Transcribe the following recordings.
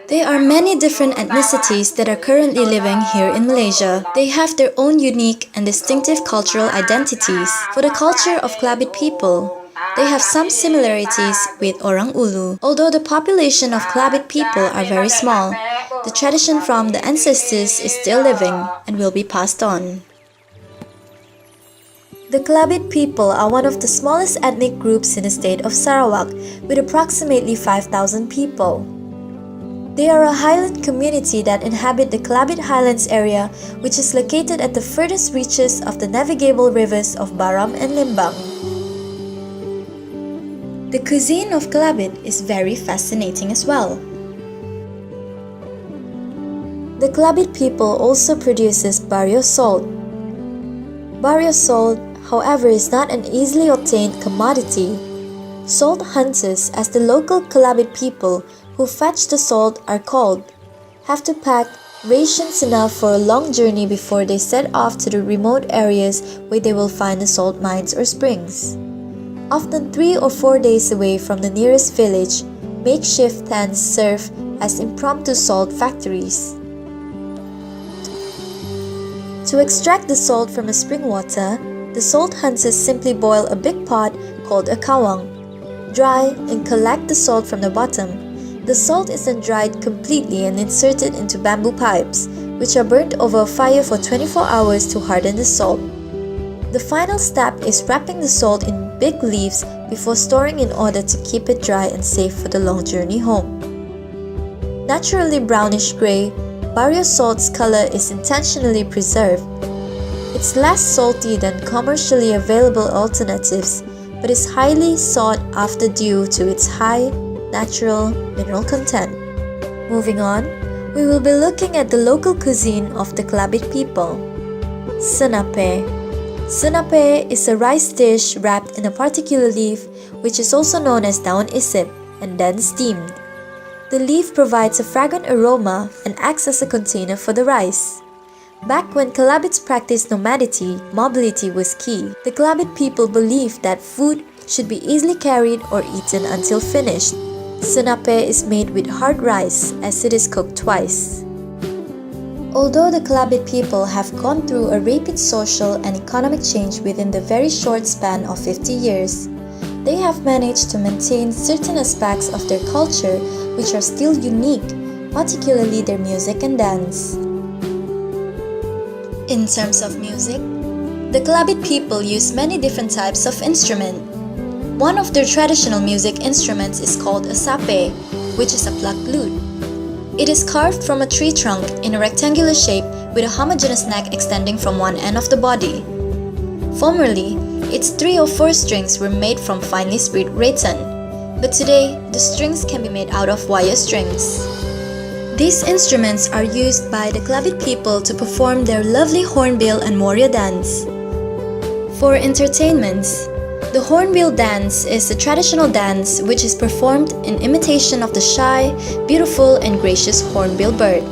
There are many different ethnicities that are currently living here in Malaysia. They have their own unique and distinctive cultural identities. For the culture of Kelabit people, they have some similarities with Orang Ulu. Although the population of Kelabit people are very small, the tradition from the ancestors is still living and will be passed on. The Kelabit people are one of the smallest ethnic groups in the state of Sarawak, with approximately 5,000 people. They are a highland community that inhabit the Kelabit Highlands area, which is located at the furthest reaches of the navigable rivers of Baram and Limbang. The cuisine of Kelabit is very fascinating as well. The Kelabit people also produces barrio salt. Barrio salt, however, is not an easily obtained commodity. Salt hunters, as the local Kelabit people who fetch the salt are called, have to pack rations enough for a long journey before they set off to the remote areas where they will find the salt mines or springs. Often 3 or 4 days away from the nearest village, makeshift tents serve as impromptu salt factories. To extract the salt from a spring water, the salt hunters simply boil a big pot called a kawang, dry and collect the salt from the bottom. The salt is then dried completely and inserted into bamboo pipes, which are burnt over a fire for 24 hours to harden the salt. The final step is wrapping the salt in big leaves before storing in order to keep it dry and safe for the long journey home. Naturally brownish gray, barrio salt's color is intentionally preserved. It's less salty than commercially available alternatives, but is highly sought after due to its high natural mineral content. Moving on, we will be looking at the local cuisine of the Kelabit people. Senape. Senape is a rice dish wrapped in a particular leaf, which is also known as daun isip, and then steamed. The leaf provides a fragrant aroma and acts as a container for the rice. Back when Kelabits practiced nomadity, mobility was key. The Kelabit people believed that food should be easily carried or eaten until finished. Senape is made with hard rice as it is cooked twice. Although the Kelabit people have gone through a rapid social and economic change within the very short span of 50 years, they have managed to maintain certain aspects of their culture which are still unique, particularly their music and dance. In terms of music, the Kelabit people use many different types of instrument. One of their traditional music instruments is called a sape, which is a plucked lute. It is carved from a tree trunk in a rectangular shape with a homogeneous neck extending from one end of the body. Formerly, its 3 or 4 strings were made from finely split rattan, but today, the strings can be made out of wire strings. These instruments are used by the Kelabit people to perform their lovely hornbill and moria dance. For entertainments, the hornbill dance is a traditional dance which is performed in imitation of the shy, beautiful and gracious hornbill bird.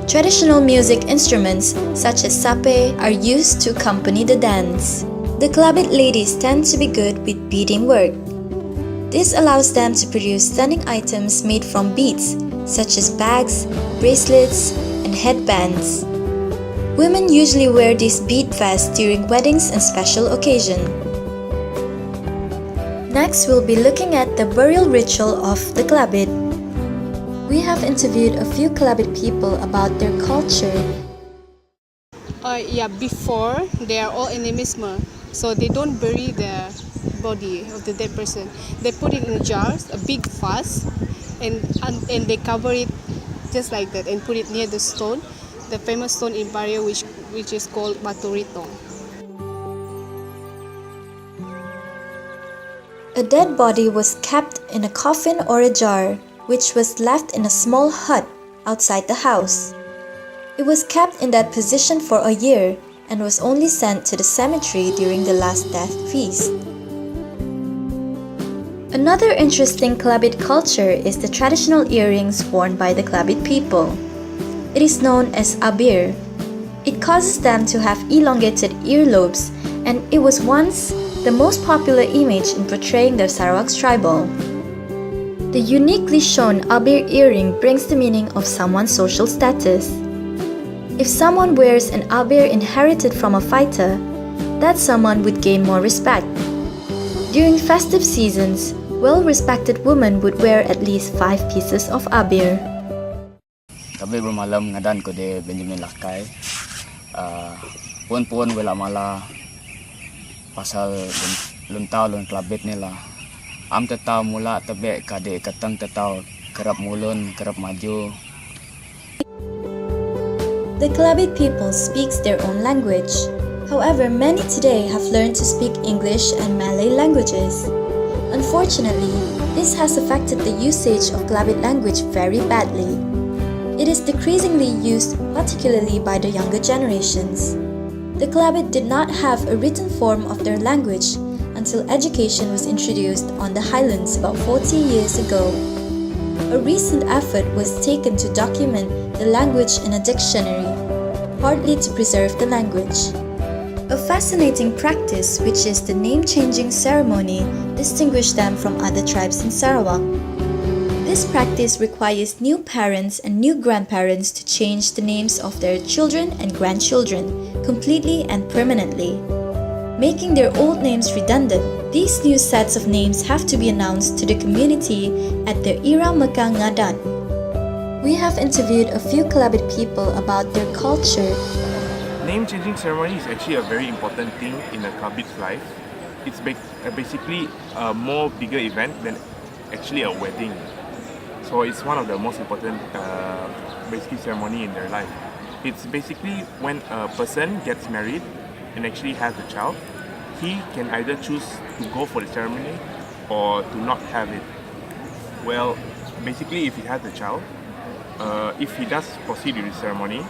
Traditional music instruments such as sape are used to accompany the dance. The Kelabit ladies tend to be good with beading work. This allows them to produce stunning items made from beads such as bags, bracelets, and headbands. Women usually wear these bead vests during weddings and special occasions. Next, we'll be looking at the burial ritual of the Kelabit. We have interviewed a few Kelabit people about their culture. Before they are all animism, so they don't bury the body of the dead person. They put it in jars, a big vase, and they cover it just like that and put it near the stone, the famous stone in Barrio which is called Batu Ritong. A dead body was kept in a coffin or a jar, which was left in a small hut outside the house. It was kept in that position for a year and was only sent to the cemetery during the last death feast. Another interesting Kelabit culture is the traditional earrings worn by the Kelabit people. It is known as abir. It causes them to have elongated earlobes, and it was once the most popular image in portraying their Sarawak's tribal. The uniquely shown abir earring brings the meaning of someone's social status. If someone wears an abir inherited from a fighter, that someone would gain more respect. During festive seasons, well-respected women would wear at least 5 pieces of abir. Kami bermalam ngadan ko de Benjamin Lakay. Puan-puan wala mala pasal luntau lun Kelabit nila. Am tetau mula tebe kade katang tetau kerap mulun kerap maju. The Kelabit people speaks their own language. However, many today have learned to speak English and Malay languages. Unfortunately, this has affected the usage of Kelabit language very badly. It is decreasingly used, particularly by the younger generations. The Kelabit did not have a written form of their language until education was introduced on the highlands about 40 years ago. A recent effort was taken to document the language in a dictionary, partly to preserve the language. A fascinating practice, which is the name-changing ceremony, distinguished them from other tribes in Sarawak. This practice requires new parents and new grandparents to change the names of their children and grandchildren completely and permanently. Making their old names redundant, these new sets of names have to be announced to the community at the Ira Mekah Ngadan. We have interviewed a few Kelabit people about their culture. Name-changing ceremony is actually a very important thing in a Kelabit's life. It's basically a more bigger event than actually a wedding. So it's one of the most important basically ceremony in their life. It's basically when a person gets married and actually has a child, he can either choose to go for the ceremony or to not have it. Well, basically if he has a child, if he does proceed with the ceremony,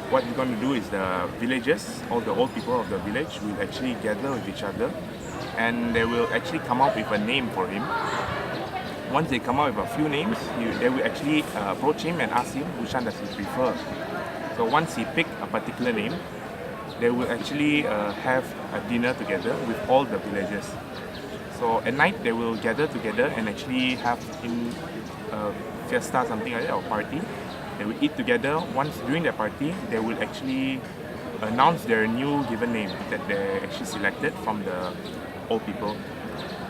what he's going to do is the villagers, all the old people of the village will actually gather with each other and they will actually come up with a name for him. Once they come up with a few names, they will actually approach him and ask him which one does he prefer. So once he picks a particular name, they will actually have a dinner together with all the villagers. So at night they will gather together and actually have in a fiesta, something like that, or party. They will eat together. Once during the party, they will actually announce their new given name that they actually selected from the old people.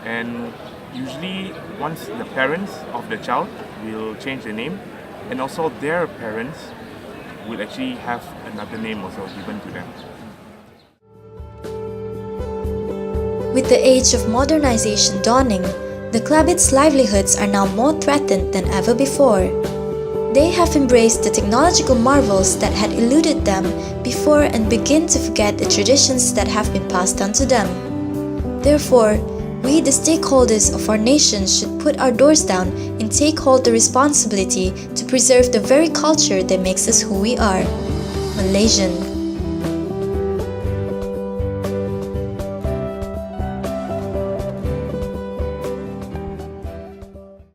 And usually once the parents of the child will change the name, and also their parents will actually have another name also given to them. With the age of modernization dawning, the Kelabit's livelihoods are now more threatened than ever before. They have embraced the technological marvels that had eluded them before and begin to forget the traditions that have been passed on to them. Therefore, we, the stakeholders of our nation, should put our doors down and take hold the responsibility to preserve the very culture that makes us who we are, Malaysian.